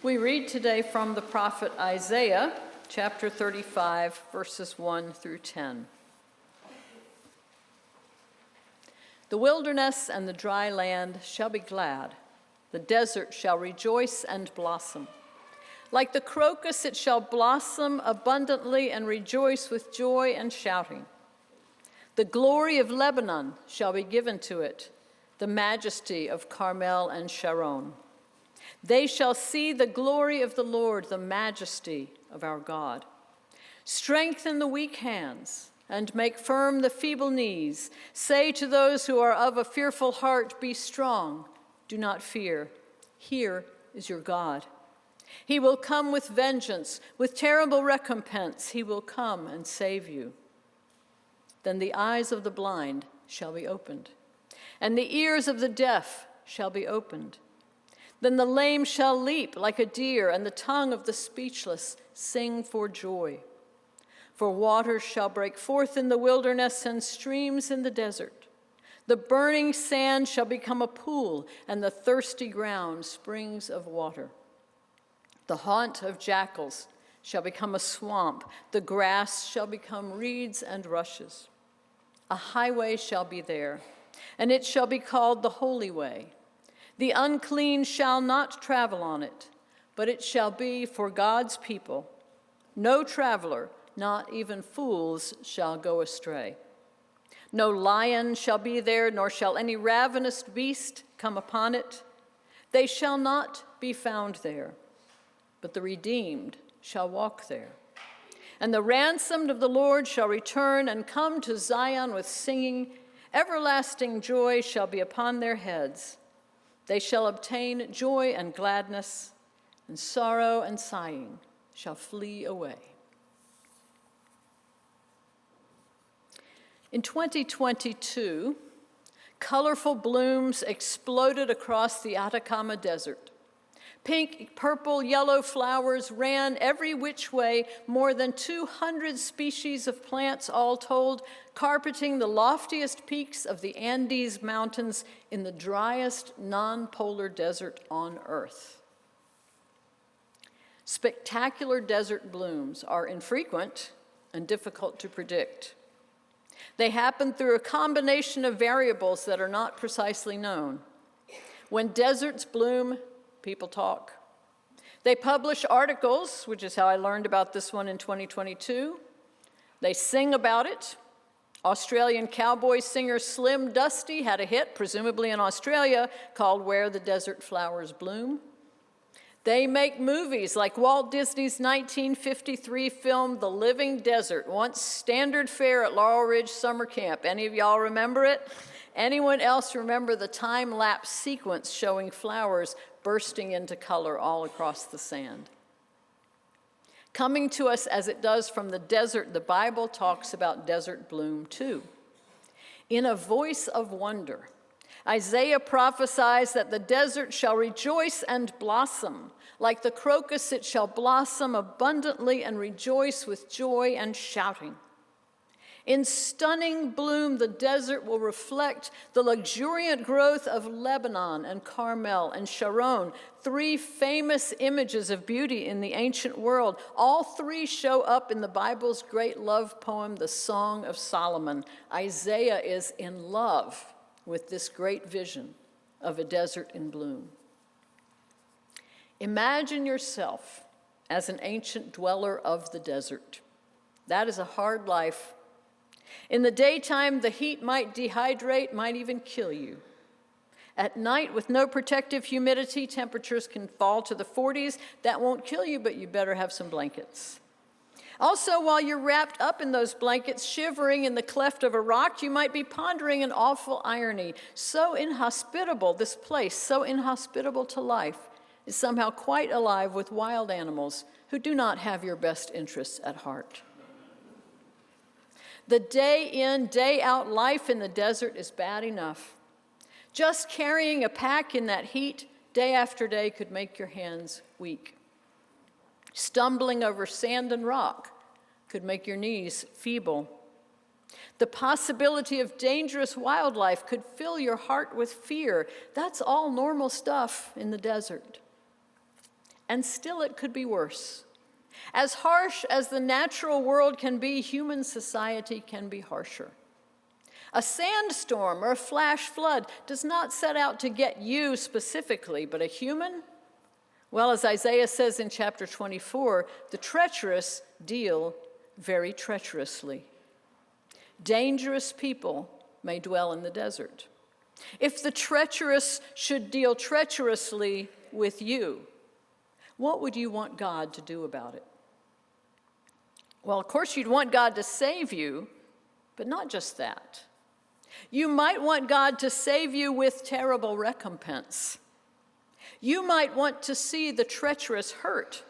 We read today from the prophet Isaiah, chapter 35, verses 1 through 10. The wilderness and the dry land shall be glad. The desert shall rejoice and blossom. Like the crocus, it shall blossom abundantly and rejoice with joy and shouting. The glory of Lebanon shall be given to it, the majesty of Carmel and Sharon. They shall see the glory of the Lord, the majesty of our God. Strengthen the weak hands and make firm the feeble knees. Say to those who are of a fearful heart, be strong, do not fear. Here is your God. He will come with vengeance, with terrible recompense. He will come and save you. Then the eyes of the blind shall be opened, and the ears of the deaf shall be opened. Then the lame shall leap like a deer, and the tongue of the speechless sing for joy. For waters shall break forth in the wilderness and streams in the desert. The burning sand shall become a pool, and the thirsty ground springs of water. The haunt of jackals shall become a swamp. The grass shall become reeds and rushes. A highway shall be there, and it shall be called the Holy Way. The unclean shall not travel on it, but it shall be for God's people. No traveler, not even fools, shall go astray. No lion shall be there, nor shall any ravenous beast come upon it. They shall not be found there, but the redeemed shall walk there. And the ransomed of the Lord shall return and come to Zion with singing. Everlasting joy shall be upon their heads. They shall obtain joy and gladness, and sorrow and sighing shall flee away. In 2022, colorful blooms exploded across the Atacama Desert. Pink, purple, yellow flowers ran every which way, more than 200 species of plants all told, carpeting the loftiest peaks of the Andes Mountains in the driest non-polar desert on Earth. Spectacular desert blooms are infrequent and difficult to predict. They happen through a combination of variables that are not precisely known. When deserts bloom, people talk. They publish articles, which is how I learned about this one in 2022. They sing about it. Australian cowboy singer Slim Dusty had a hit, presumably in Australia, called Where the Desert Flowers Bloom. They make movies like Walt Disney's 1953 film, The Living Desert, once standard fare at Laurel Ridge Summer Camp. Any of y'all remember it? Anyone else remember the time-lapse sequence showing flowers bursting into color all across the sand? Coming to us as it does from the desert, the Bible talks about desert bloom too. In a voice of wonder, Isaiah prophesies that the desert shall rejoice and blossom. Like the crocus, it shall blossom abundantly and rejoice with joy and shouting. In stunning bloom, the desert will reflect the luxuriant growth of Lebanon and Carmel and Sharon, three famous images of beauty in the ancient world. All three show up in the Bible's great love poem, the Song of Solomon. Isaiah is in love with this great vision of a desert in bloom. Imagine yourself as an ancient dweller of the desert. That is a hard life. In the daytime, the heat might dehydrate, might even kill you. At night, with no protective humidity, temperatures can fall to the 40s. That won't kill you, but you better have some blankets. Also, while you're wrapped up in those blankets, shivering in the cleft of a rock, you might be pondering an awful irony. So inhospitable, this place, so inhospitable to life, is somehow quite alive with wild animals who do not have your best interests at heart. The day in, day out life in the desert is bad enough. Just carrying a pack in that heat day after day could make your hands weak. Stumbling over sand and rock could make your knees feeble. The possibility of dangerous wildlife could fill your heart with fear. That's all normal stuff in the desert. And still it could be worse. As harsh as the natural world can be, human society can be harsher. A sandstorm or a flash flood does not set out to get you specifically, but a human? Well, as Isaiah says in chapter 24, the treacherous deal very treacherously. Dangerous people may dwell in the desert. If the treacherous should deal treacherously with you, what would you want God to do about it? Well, of course, you'd want God to save you, but not just that. You might want God to save you with terrible recompense. You might want to see the treacherous hurt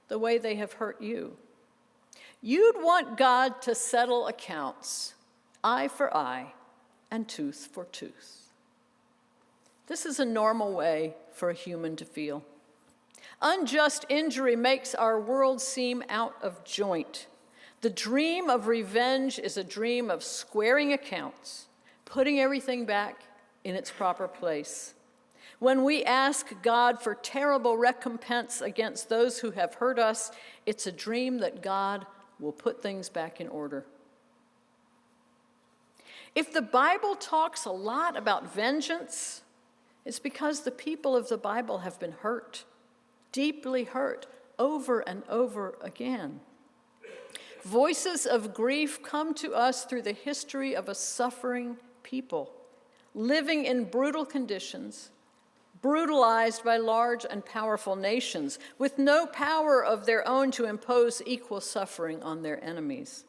the way they have hurt you. You'd want God to settle accounts, eye for eye and tooth for tooth. This is a normal way for a human to feel. Unjust injury makes our world seem out of joint. The dream of revenge is a dream of squaring accounts, putting everything back in its proper place. When we ask God for terrible recompense against those who have hurt us, it's a dream that God will put things back in order. If the Bible talks a lot about vengeance, it's because the people of the Bible have been hurt, deeply hurt, over and over again. Voices of grief come to us through the history of a suffering people, living in brutal conditions, brutalized by large and powerful nations, with no power of their own to impose equal suffering on their enemies.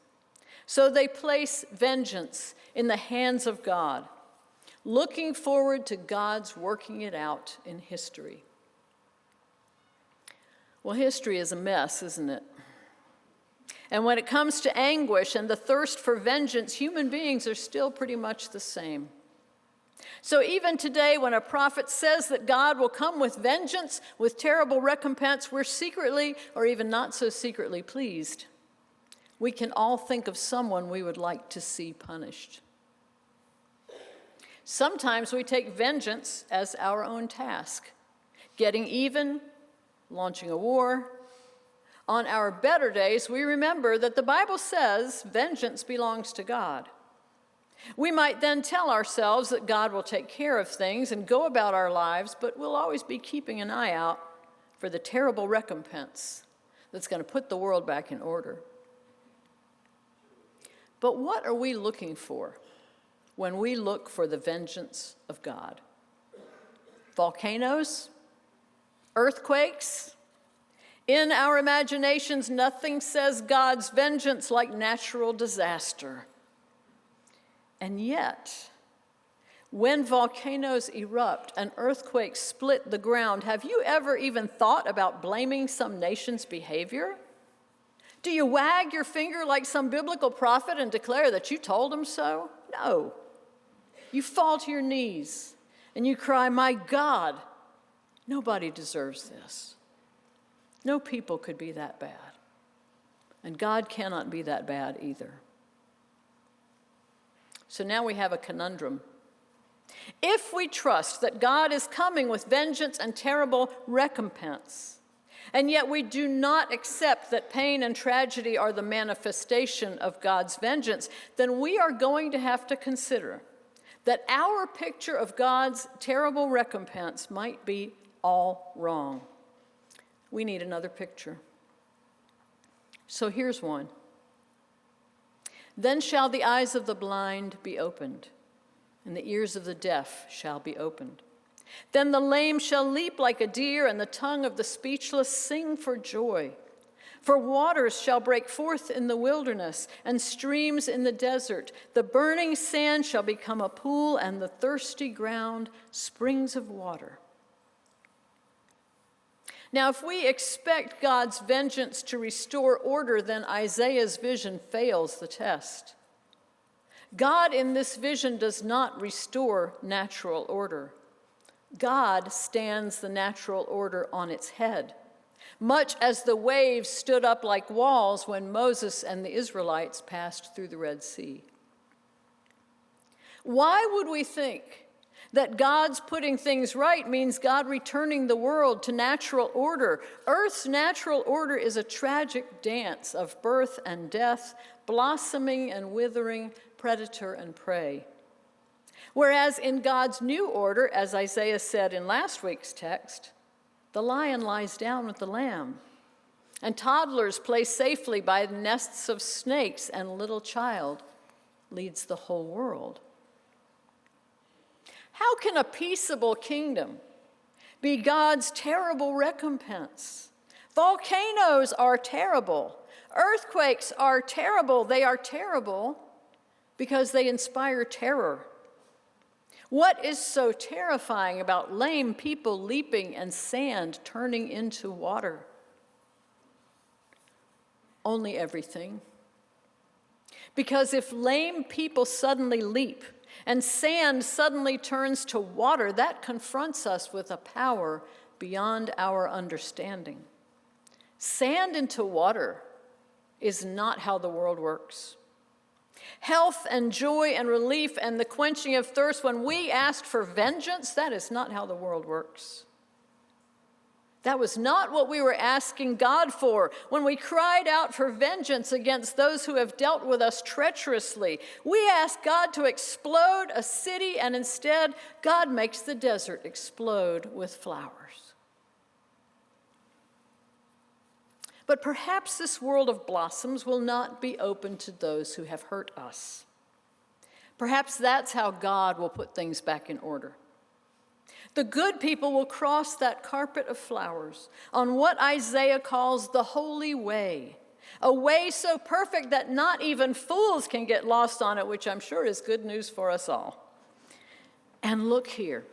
So they place vengeance in the hands of God, looking forward to God's working it out in history. Well, history is a mess, isn't it? And when it comes to anguish and the thirst for vengeance, human beings are still pretty much the same. So even today, when a prophet says that God will come with vengeance, with terrible recompense, we're secretly, or even not so secretly, pleased. We can all think of someone we would like to see punished. Sometimes we take vengeance as our own task, getting even, launching a war. On our better days, we remember that the Bible says vengeance belongs to God. We might then tell ourselves that God will take care of things and go about our lives, but we'll always be keeping an eye out for the terrible recompense that's going to put the world back in order. But what are we looking for when we look for the vengeance of God? Volcanoes? Earthquakes? In our imaginations, nothing says God's vengeance like natural disaster. And yet, when volcanoes erupt and earthquakes split the ground, have you ever even thought about blaming some nation's behavior? Do you wag your finger like some biblical prophet and declare that you told them so? No. You fall to your knees and you cry, "My God, nobody deserves this. No people could be that bad. And God cannot be that bad either." So now we have a conundrum. If we trust that God is coming with vengeance and terrible recompense, and yet we do not accept that pain and tragedy are the manifestation of God's vengeance, then we are going to have to consider that our picture of God's terrible recompense might be all wrong. We need another picture. So here's one. Then shall the eyes of the blind be opened, and the ears of the deaf shall be opened. Then the lame shall leap like a deer, and the tongue of the speechless sing for joy. For waters shall break forth in the wilderness, and streams in the desert. The burning sand shall become a pool, and the thirsty ground springs of water. Now, if we expect God's vengeance to restore order, then Isaiah's vision fails the test. God in this vision does not restore natural order. God stands the natural order on its head, much as the waves stood up like walls when Moses and the Israelites passed through the Red Sea. Why would we think That God's putting things right means God returning the world to natural order. Earth's natural order is a tragic dance of birth and death, blossoming and withering, predator and prey. Whereas in God's new order, as Isaiah said in last week's text, the lion lies down with the lamb, and toddlers play safely by nests of snakes, and a little child leads the whole world. How can a peaceable kingdom be God's terrible recompense? Volcanoes are terrible. Earthquakes are terrible. They are terrible because they inspire terror. What is so terrifying about lame people leaping and sand turning into water? Only everything. Because if lame people suddenly leap and sand suddenly turns to water, that confronts us with a power beyond our understanding. Sand into water is not how the world works. Health and joy and relief and the quenching of thirst, when we ask for vengeance, that is not how the world works. That was not what we were asking God for when we cried out for vengeance against those who have dealt with us treacherously. We asked God to explode a city, and instead, God makes the desert explode with flowers. But perhaps this world of blossoms will not be open to those who have hurt us. Perhaps that's how God will put things back in order. The good people will cross that carpet of flowers on what Isaiah calls the holy way, a way so perfect that not even fools can get lost on it, which I'm sure is good news for us all. And look here.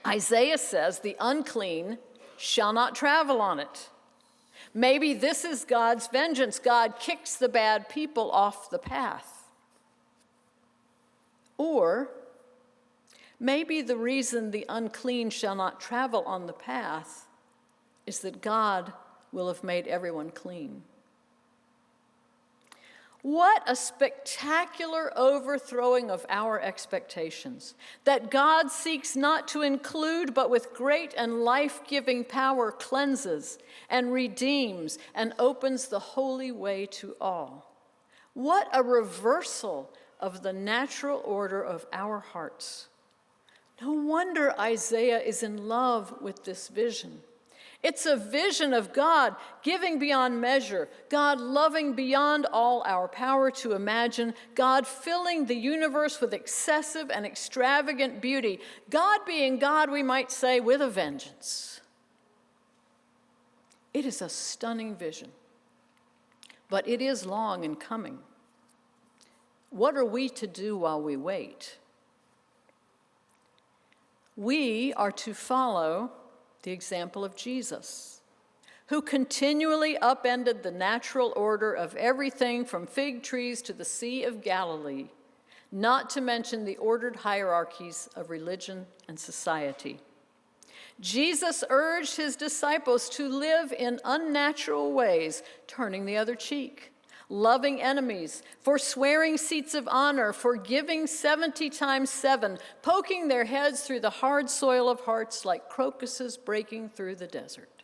Isaiah says the unclean shall not travel on it. Maybe this is God's vengeance. God kicks the bad people off the path. Or maybe the reason the unclean shall not travel on the path is that God will have made everyone clean. What a spectacular overthrowing of our expectations, that God seeks not to include, but with great and life-giving power cleanses and redeems and opens the holy way to all. What a reversal of the natural order of our hearts. No wonder Isaiah is in love with this vision. It's a vision of God giving beyond measure, God loving beyond all our power to imagine, God filling the universe with excessive and extravagant beauty, God being God, we might say, with a vengeance. It is a stunning vision, but it is long in coming. What are we to do while we wait? We are to follow the example of Jesus, who continually upended the natural order of everything from fig trees to the Sea of Galilee, not to mention the ordered hierarchies of religion and society. Jesus urged his disciples to live in unnatural ways, turning the other cheek, loving enemies, forswearing seats of honor, forgiving 70 times 7, poking their heads through the hard soil of hearts like crocuses breaking through the desert.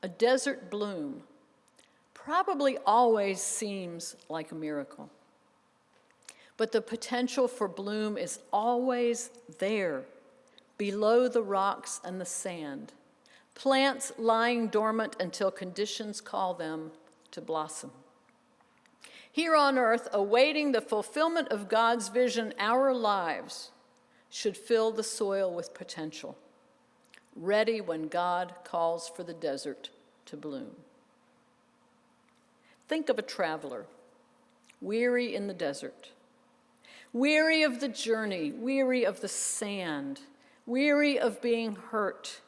A desert bloom probably always seems like a miracle, but the potential for bloom is always there, below the rocks and the sand, plants lying dormant until conditions call them to blossom. Here on earth, awaiting the fulfillment of God's vision, our lives should fill the soil with potential, ready when God calls for the desert to bloom. Think of a traveler, weary in the desert, weary of the journey, weary of the sand, weary of being hurt,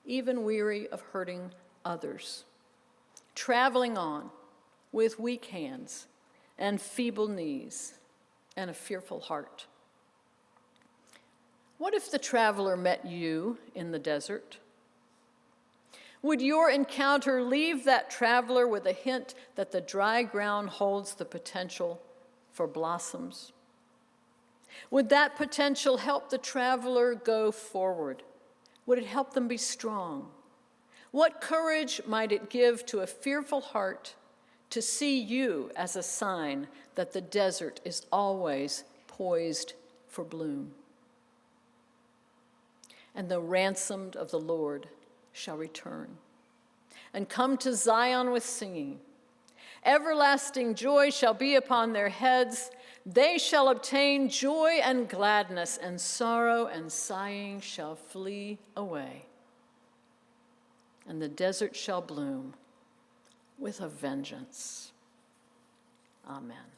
even weary of hurting others. Traveling on with weak hands and feeble knees and a fearful heart. What if the traveler met you in the desert? Would your encounter leave that traveler with a hint that the dry ground holds the potential for blossoms? Would that potential help the traveler go forward? Would it help them be strong? What courage might it give to a fearful heart to see you as a sign that the desert is always poised for bloom? And the ransomed of the Lord shall return and come to Zion with singing. Everlasting joy shall be upon their heads. They shall obtain joy and gladness, and sorrow and sighing shall flee away. And the desert shall bloom with a vengeance. Amen.